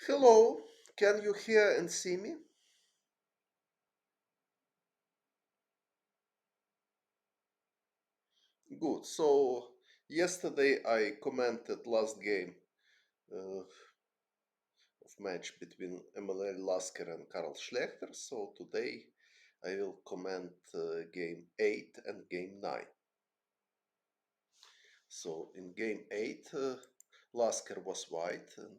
Hello, can you hear and see me? Good. So yesterday I commented last game of match between Emmanuel Lasker and Karl Schlechter. So today I will comment game 8 and game 9. So in game 8, Lasker was white and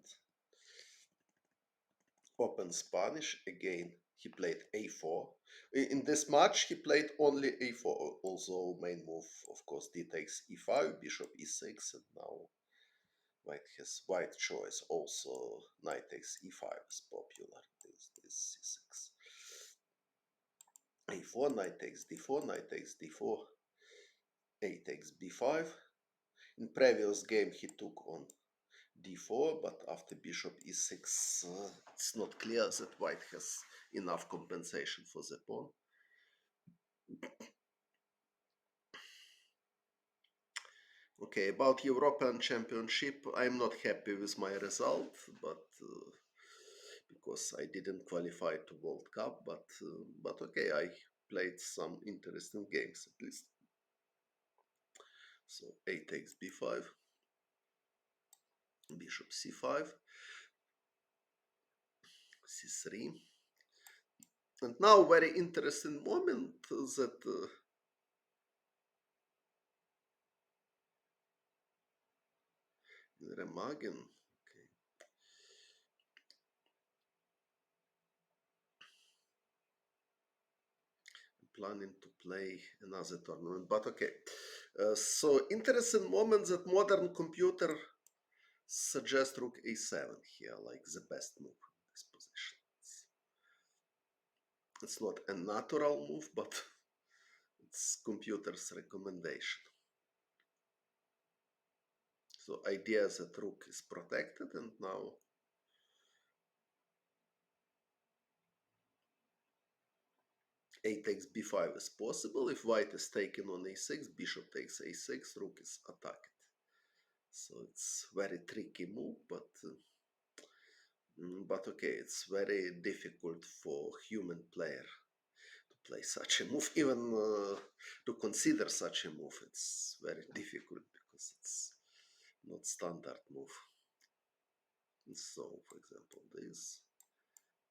open Spanish. Again, he played a4. In this match, he played only a4, although main move, of course, d takes e5, bishop e6, and now white has white choice. Also, knight takes e5 is popular. This c6. a4, knight takes d4, knight takes d4, a takes b5. In previous game, he took on d4, but after bishop e6, it's not clear that white has enough compensation for the pawn. Okay, about European Championship, I'm not happy with my result, but because I didn't qualify to World Cup, but okay, I played some interesting games at least. So a takes b5, bishop c5, c3, and now very interesting moment that Remagen. Okay. Planning to play another tournament, but okay. So interesting moment that modern computer suggest rook a7 here, like the best move in this position. It's not a natural move, but it's computer's recommendation. So idea that rook is protected, and now a takes b5 is possible. If white is taken on a6, bishop takes a6, rook is attacked. So it's very tricky move, but okay, it's very difficult for human player to play such a move. Even to consider such a move, it's very difficult because it's not standard move. So, for example, this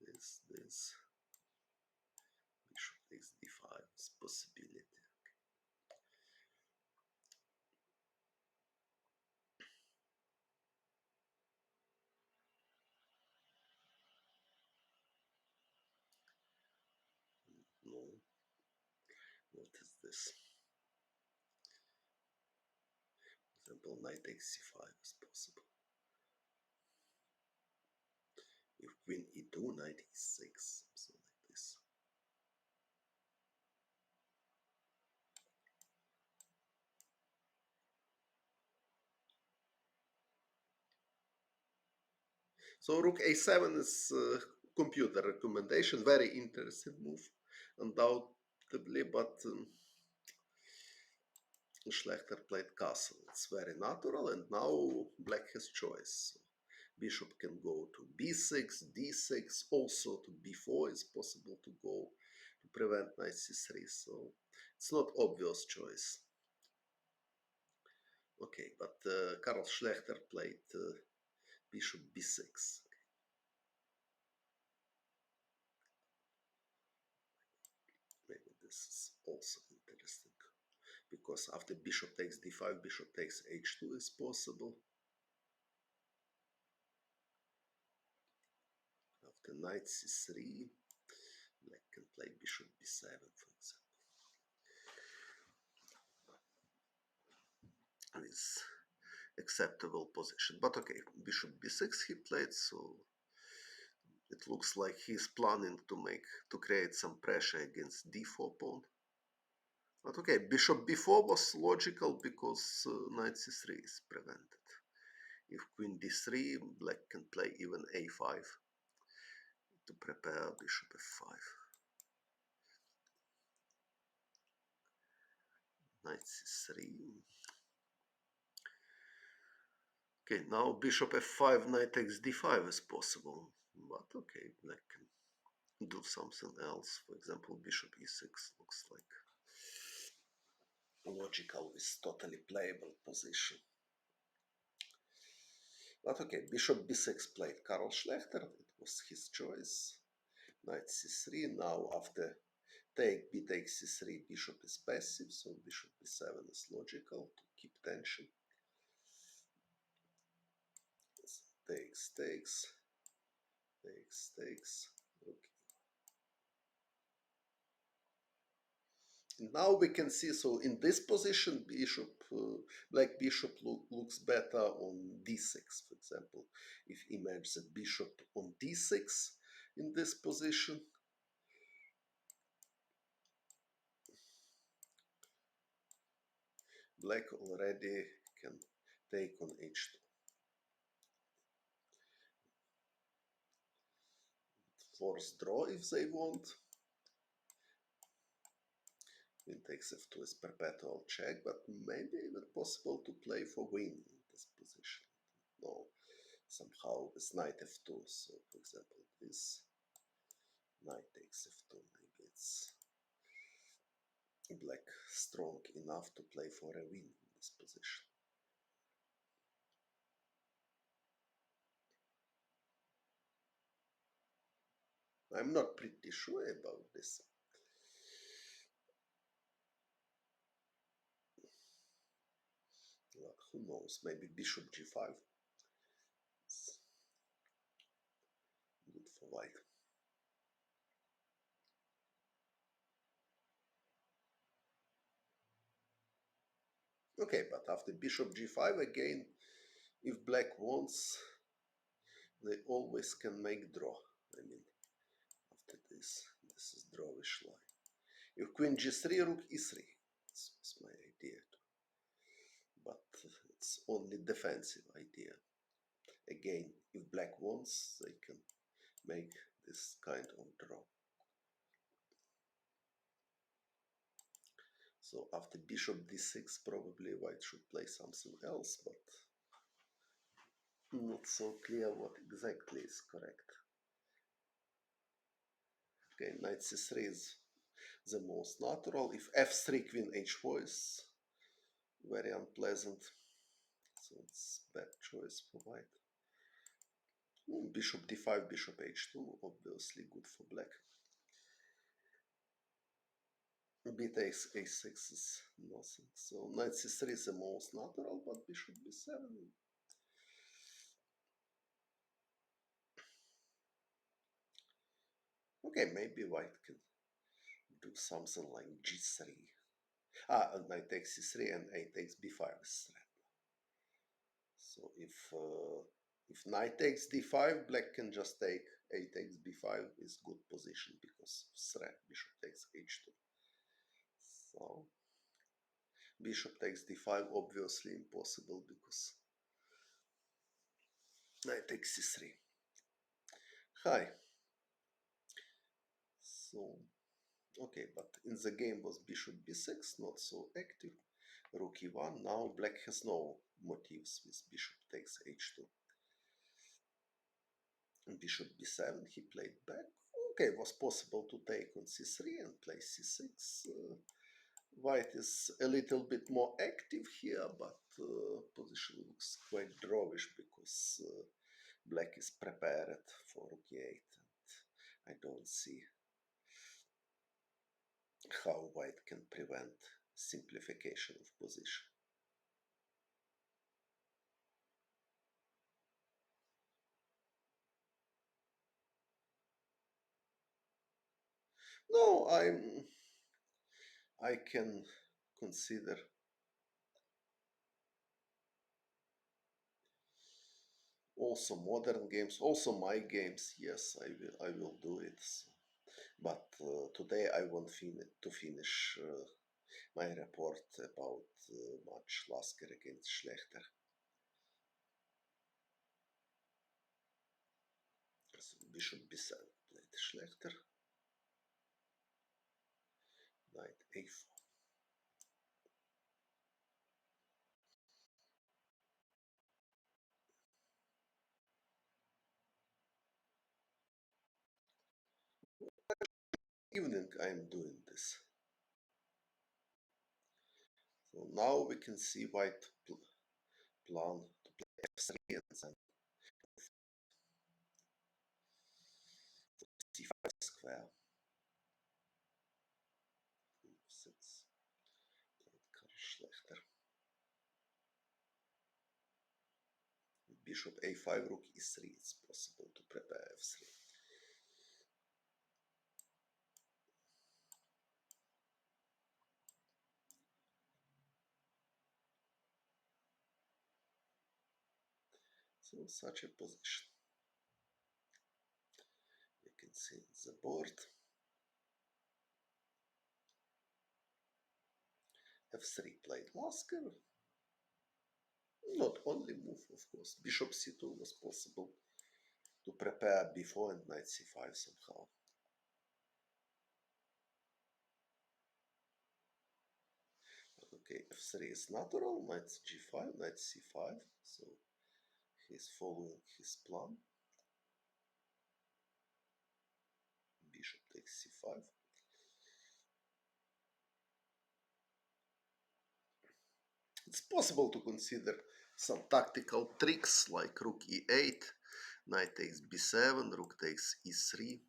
bishop takes d5 is possibility. No, what is this? For example, knight takes c5 is possible. If queen e2, knight e6, something like this. So rook a7 is computer recommendation, very interesting move, undoubtedly, but Schlechter played castle. It's very natural, and now black has choice. So bishop can go to b6, d6, also to b4 is possible to go to prevent knight c3. So it's not obvious choice. Okay, but Karl Schlechter played bishop b6. Maybe this is also interesting because after bishop takes d5, bishop takes h2 is possible. After knight c3, black can play bishop b7, for example. With acceptable position. But okay, bishop b6 he played, so it looks like he's planning to create some pressure against d4 pawn. But okay, bishop b4 was logical because knight c3 is prevented. If queen d3, black can play even a5 to prepare bishop f5. Knight c3. Okay, now bishop f5, knight takes d5 is possible, but okay, black can do something else. For example, bishop e6 looks like logical with totally playable position. But okay, bishop b6 played Karl Schlechter. It was his choice. Knight c3. Now after take b takes c3, bishop is passive, so bishop b7 is logical to keep tension. Takes, takes, takes, takes. Okay. Now we can see, so in this position, black bishop looks better on d6, for example. If image the bishop on d6 in this position, black already can take on h2. Force draw if they want. Queen takes f2 is perpetual check, but maybe even possible to play for win in this position. No, somehow with knight f2. So, for example, this knight takes f2. Maybe it's black strong enough to play for a win in this position. I'm not pretty sure about this. Well, who knows? Maybe bishop g5. It's good for white. Okay, but after bishop g5 again, if black wants, they always can make draw. I mean, after this is drawish line. If queen g3, rook e3. It's my idea too. But it's only defensive idea. Again, if black wants, they can make this kind of draw. So after bishop d6, probably white should play something else, but not so clear what exactly is correct. Okay, knight c3 is the most natural. If f3, queen h4 is very unpleasant, so it's bad choice for white. Bishop d5, bishop h2, obviously good for black. B takes a6 is nothing. So knight c3 is the most natural, but bishop b7. Okay, maybe white can do something like g3. Knight takes c3 and a takes b5 is threat. So if knight takes d5, black can just take a takes b5 is good position because threat. Bishop takes h2. So bishop takes d5 obviously impossible because knight takes c3. Hi. So okay, but in the game was bishop b6, not so active. Rook e1. Now black has no motives with bishop takes h2. And bishop b7, he played back. Okay, was possible to take on c3 and play c6. White is a little bit more active here, but position looks quite drawish because black is prepared for rook e8. And I don't see how white can prevent simplification of position. No, I can consider also modern games, also my games. Yes, I will do it. So, but today I want to finish my report about match Lasker against Schlechter. So bishop b7 played Schlechter. Knight a4. evening I'm doing this. So now we can see white plan to play f3 and then c5 square. Sits Schlechter. Bishop a5, rook e3. It's possible to prepare f3. So such a position. You can see the board. f3 played Lasker. Not only move, of course. Bishop c2 was possible to prepare b4 and knight c5 somehow. Okay, f3 is natural, knight g5, knight c5. So he's following his plan. Bishop takes c5. It's possible to consider some tactical tricks like rook e8, knight takes b7, rook takes e3.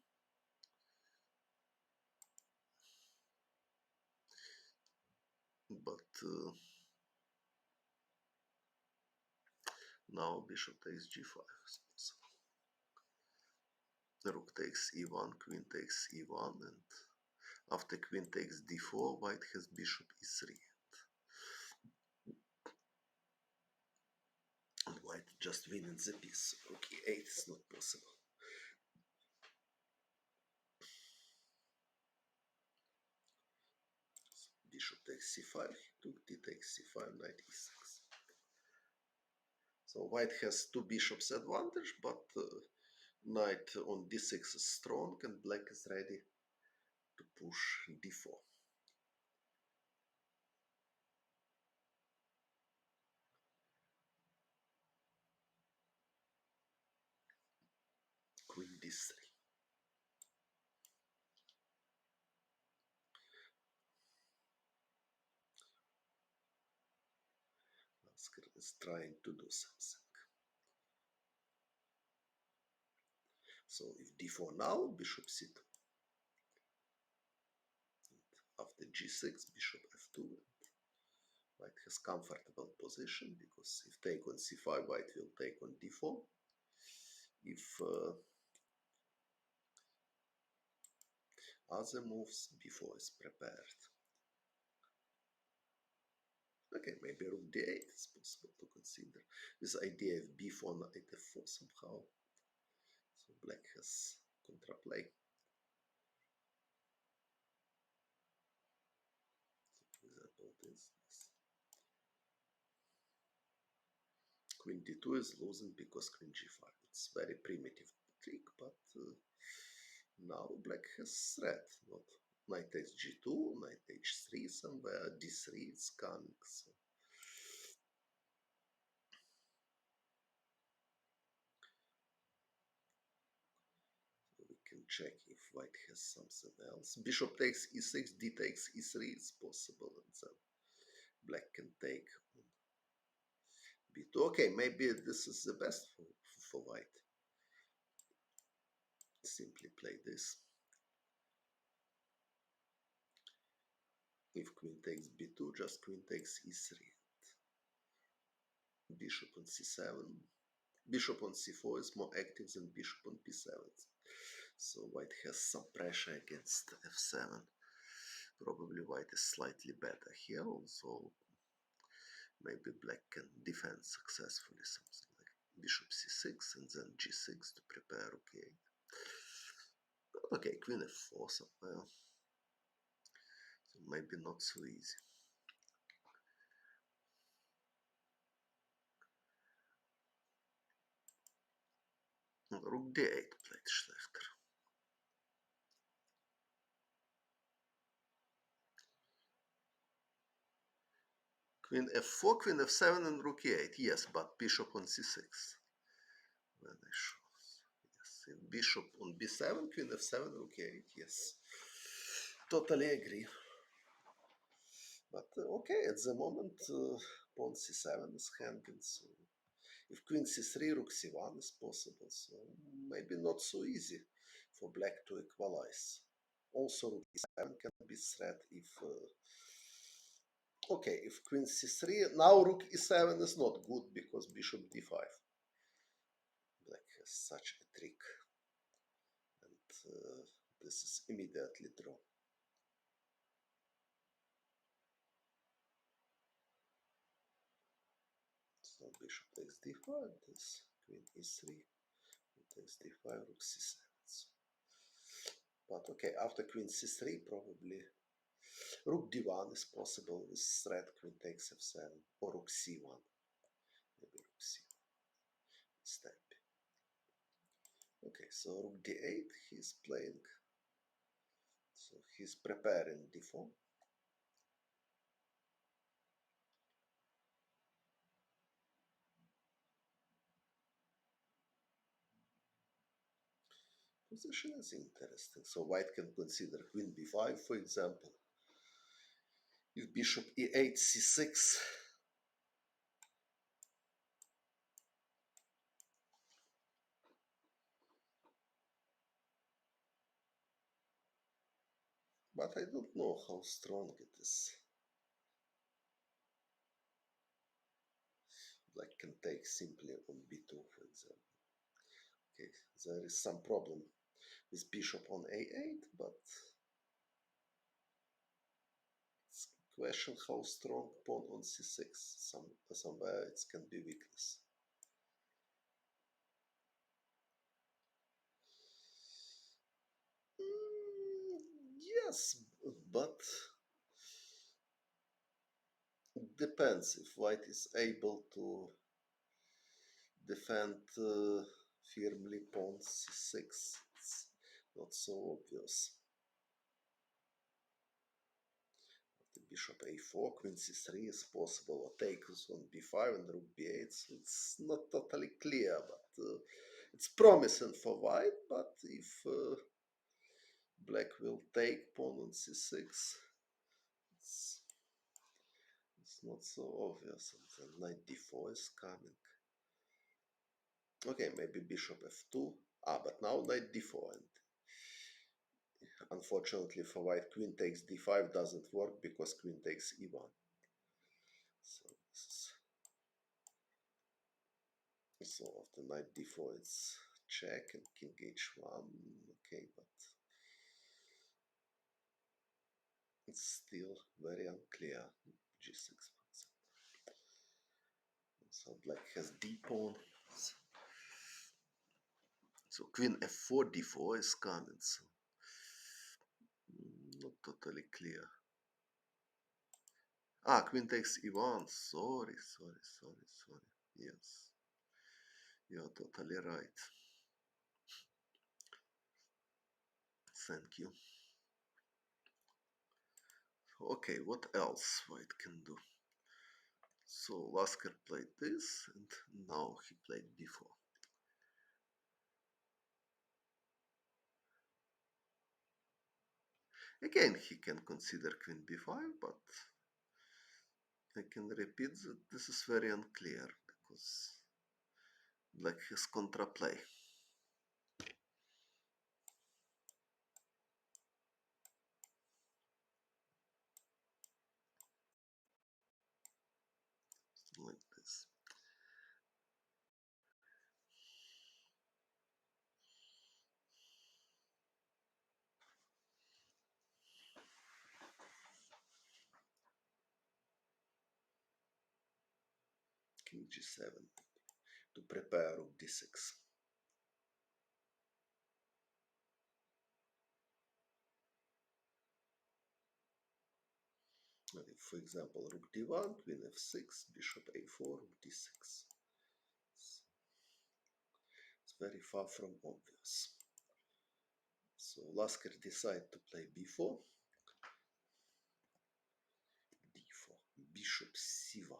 But now bishop takes g5 is possible. Rook takes e1, queen takes e1, and after queen takes d4, white has bishop e3. And white just winning the piece. Rook e8 is not possible. Bishop takes c5, rook d takes c5, knight e6. So white has two bishops advantage, but knight on d6 is strong and black is ready to push d4. Queen d3. Lasker is trying to do something. So if d4 now, bishop c2. And after g6, bishop f2. White has comfortable position because if take on c5, white will take on d4. If other moves, b4 is prepared. Okay, maybe rook d8 is possible to consider. This idea of b4 knight f4 somehow. So black has contraplay. So for example, this. Queen d2 is losing because queen g5. It's very primitive trick, but now black has threat. Not knight takes g2, knight h3 somewhere, d3 is coming. So we can check if white has something else. Bishop takes e6, d takes e3 is possible, and then black can take on b2. Okay, maybe this is the best for white. Simply play this. If queen takes b2, just queen takes e3. Bishop on c7. Bishop on c4 is more active than bishop on p7. So white has some pressure against f7. Probably white is slightly better here, although maybe black can defend successfully something like bishop c6 and then g6 to prepare rook e8. Okay, queen f4 somewhere. So maybe not so easy. Rook d8 played Schlechter. Queen f4, queen f7 and rook e8. Yes, but bishop on c6. When I show. Yes, if bishop on b7, queen f7, rook e8. Yes. Totally agree. But okay, at the moment, pawn c7 is hanging, so if queen c3, rook c1 is possible, so maybe not so easy for black to equalize. Also, rook e7 can be threat if okay, if queen c3, now rook e7 is not good because bishop d5. Black has such a trick, and this is immediately drawn. So bishop takes d5, this queen e3, takes d5, rook c7. But okay, after queen c3, probably rook d1 is possible with threat queen takes f7 or rook c1. Maybe rook c1 step. Okay, so rook d8 he's playing. So he's preparing d4. Position is interesting. So white can consider queen b5, for example. If bishop e8, c6. But I don't know how strong it is. Black can take simply on b2, for example. Okay, there is some problem with bishop on a8, but it's question how strong pawn on c6. Somewhere it can be weakness. Yes, but it depends if white is able to defend firmly pawn c6. It's not so obvious. The bishop a4, queen c3 is possible, or takes on b5 and rook b8. So it's not totally clear, but it's promising for white. But if black will take pawn on c6, it's not so obvious. And then knight d4 is coming. Okay, maybe bishop f2. But now knight d4. And unfortunately for white, queen takes d5 doesn't work because queen takes e1. So so after knight d4 it's check and king h1. Okay, but it's still very unclear. g6. So black has d pawn. So queen f4, d4 is coming. So not totally clear. Queen takes e1. Sorry. Yes, you're totally right. Thank you. Okay, what else white can do? So Lasker played this, and now he played d4. Again, he can consider queen b5, but I can repeat that this is very unclear because black has contraplay. Like this. King g7 to prepare rook d6. For example, rook d1, queen f6, bishop a4, rook d6. It's very far from obvious. So Lasker decided to play b4, d4, bishop c1.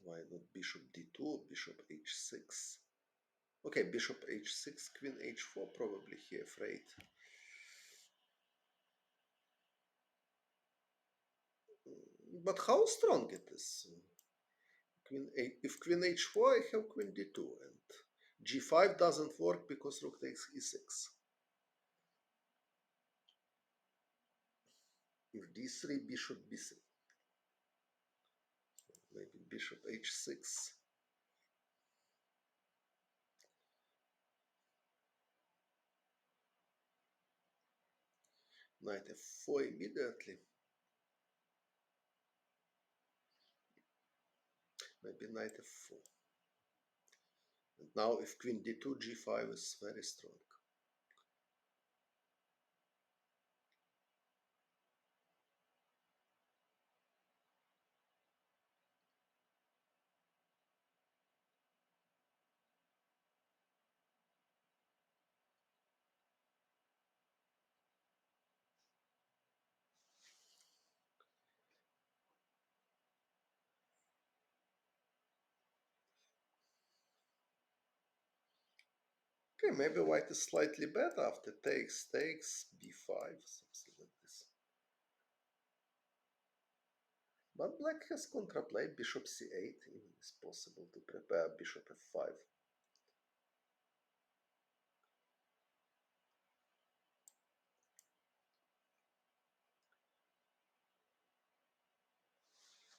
Why not bishop d2 or bishop h6? Okay, bishop h6, queen h4, probably he afraid But how strong it is? Queen A, if queen h4, I have queen d2, and g5 doesn't work because rook takes e6. If d3, bishop b3. Maybe bishop h6. Knight f4 immediately. Maybe knight f4. And now if queen d2, g5 is very strong. Okay, maybe white is slightly better after takes, b5, something like this. But black has contraplay, bishop c8, even is possible to prepare bishop f5.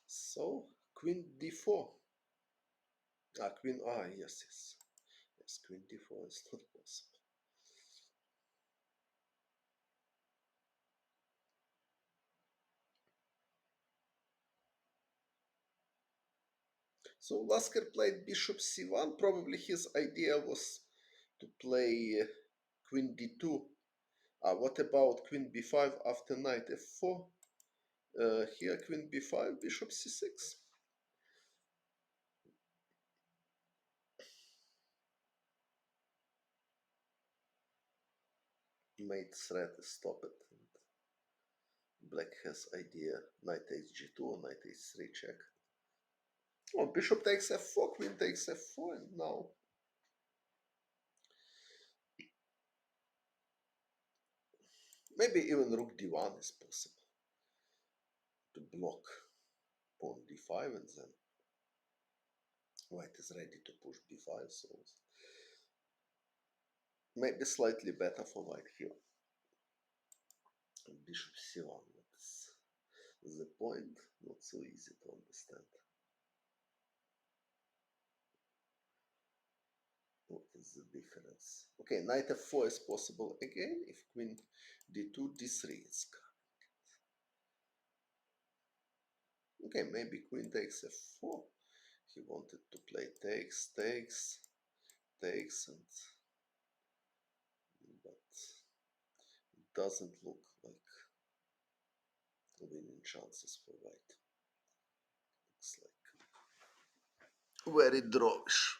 So, queen d4. Queen, yes. Yes, queen d4 is not possible. So Lasker played bishop c1. Probably his idea was to play queen d2. What about queen b5 after knight f4? Here queen b5, bishop c6. Mate threat is stopped. Black has idea knight takes g2 or knight h3 check. Oh, bishop takes f4, queen takes f4, and now maybe even rook d1 is possible to block pawn d5, and then white is ready to push b5, so maybe slightly better for white here. Bishop c1, what is the point? Not so easy to understand. What is the difference? Okay, knight f4 is possible again if queen d2, d3 is coming. Okay, maybe queen takes f4. He wanted to play takes, and but it doesn't look like winning chances for white. Looks like very drawish.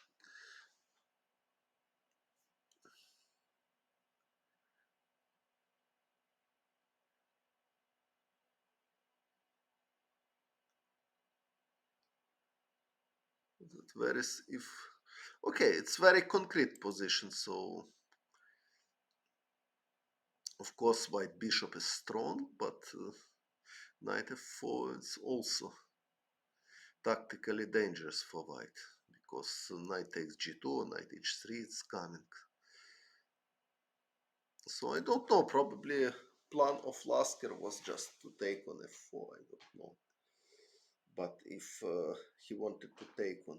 That varies if okay, it's very concrete position, so of course white bishop is strong, but knight f4 is also tactically dangerous for white because knight takes g2, knight h3 is coming. So I don't know, probably plan of Lasker was just to take on f4, I don't know. But if he wanted to take on,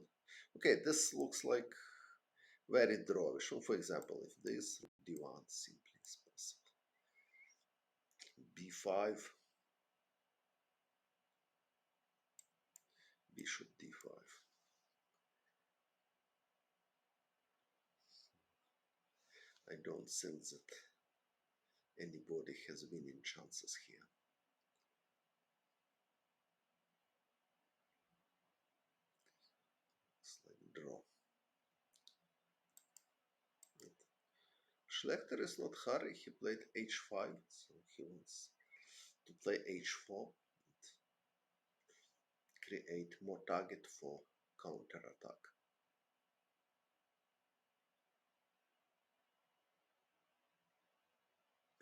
okay, this looks like very drawish. For example, if this d1 simply is possible, b5, bishop d5. I don't think that anybody has winning chances here. It's like draw. Schlechter is not hurry. He played h5, so he wants to play h4 and create more target for counter attack.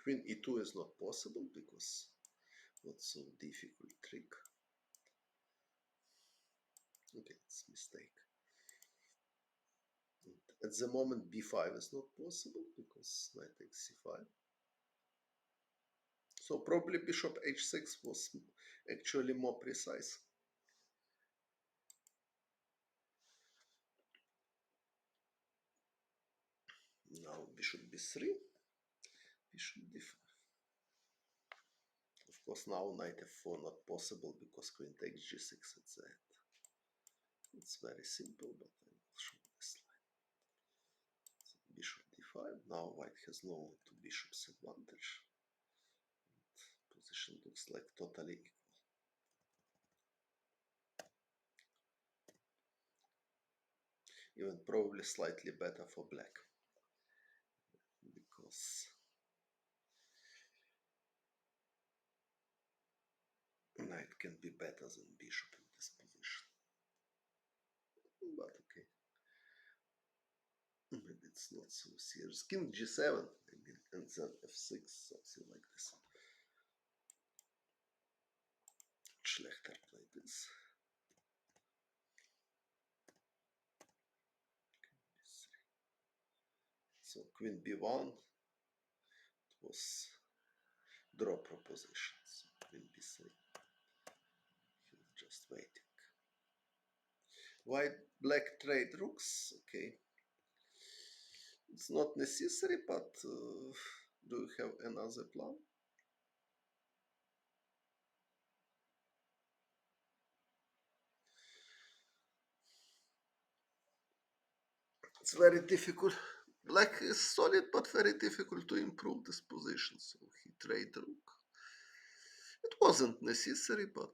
Queen e2 is not possible because not so difficult trick. Okay, it's a mistake. At the moment, b5 is not possible because knight takes c5. So probably bishop h6 was actually more precise. Now bishop b3, bishop d5. Of course, now knight f4 not possible because queen takes g6 at the end. It's very simple, but I will show this line. So bishop d5. Now white has no two bishops advantage. Position looks like totally equal. Even probably slightly better for black because knight can be better than bishop in this position. But okay, maybe it's not so serious. King g7, maybe, and then f6, something like this. Schlechter played this. So queen b1, it was draw proposition. So queen b3, he was just waiting. White black trade rooks, okay. It's not necessary, but do you have another plan? It's very difficult. Black is solid, but very difficult to improve this position. So he trade rook. It wasn't necessary, but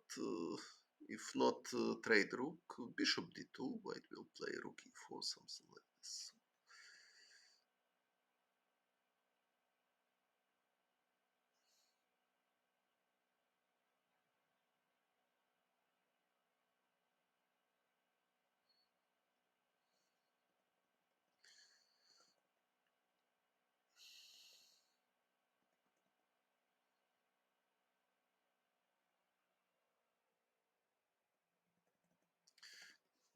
if not trade rook, bishop d2, white will play rook e4, something like this.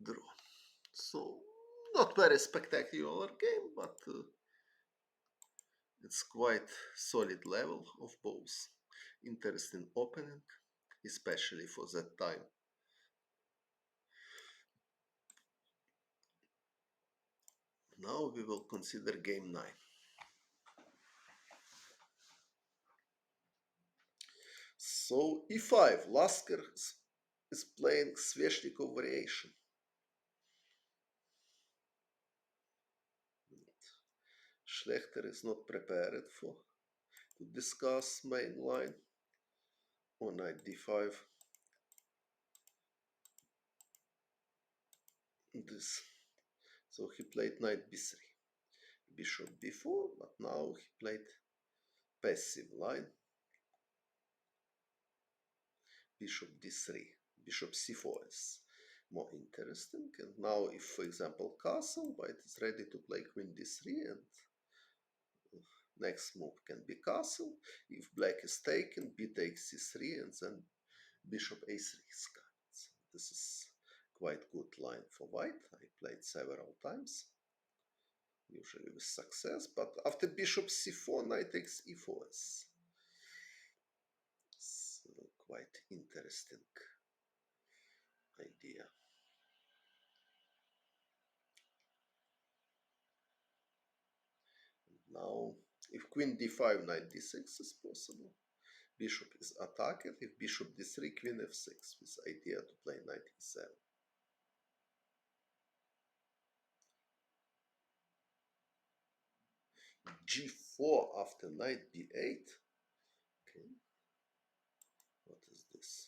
Draw. So not very spectacular game, but it's quite solid level of both. Interesting opening, especially for that time. Now we will consider game 9. So e5, Lasker is playing Sveshnikov variation. Schlechter is not prepared for to discuss main line on knight d5. This. So he played knight b3, bishop b4, but now he played passive line, bishop d3, bishop c4 is more interesting. And now if, for example, castle, white is ready to play queen d3 and next move can be castle. If black is taken, b takes c3 and then bishop a3 is coming. So this is quite good line for white. I played several times, usually with success, but after bishop c4, knight takes e4 is quite interesting idea. Now, if queen d5, knight d6 is possible, bishop is attacked. If bishop d3, queen f6, with idea to play knight e7. g4 after knight b8. Okay, what is this?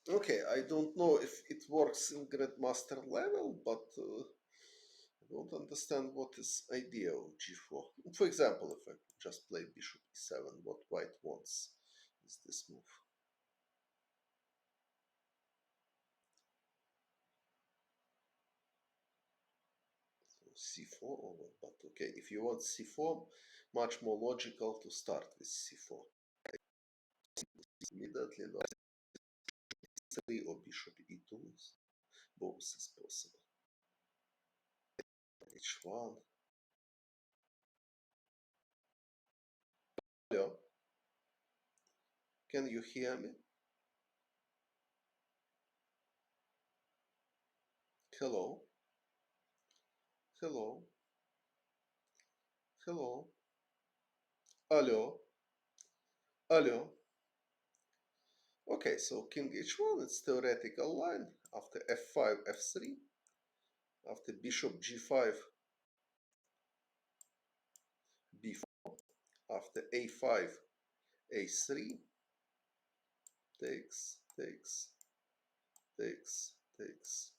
Okay, I don't know if it works in grandmaster level, but I don't understand what is idea of g4. For example, if I just play bishop e7, what white wants is this move. So c4 over, but okay, if you want c4, much more logical to start with c4. Immediately, no, 3 or bishop e2, both is possible. h1. Hello, can you hear me? Hello, hello, hello, hello, hello. Okay, so king h1, it's theoretical line. After f5, f3, after bishop g5, b4, after a5, a3, takes, takes, takes, takes,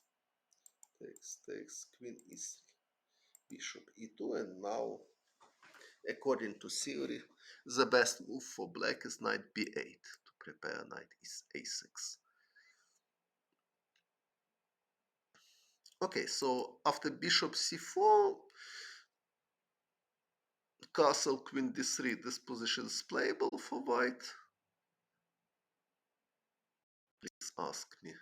takes, queen e3, bishop e2, and now, according to theory, the best move for black is knight b8 to prepare knight a6. Okay, so after bishop c4, castle queen d3, this position is playable for white. Please ask me.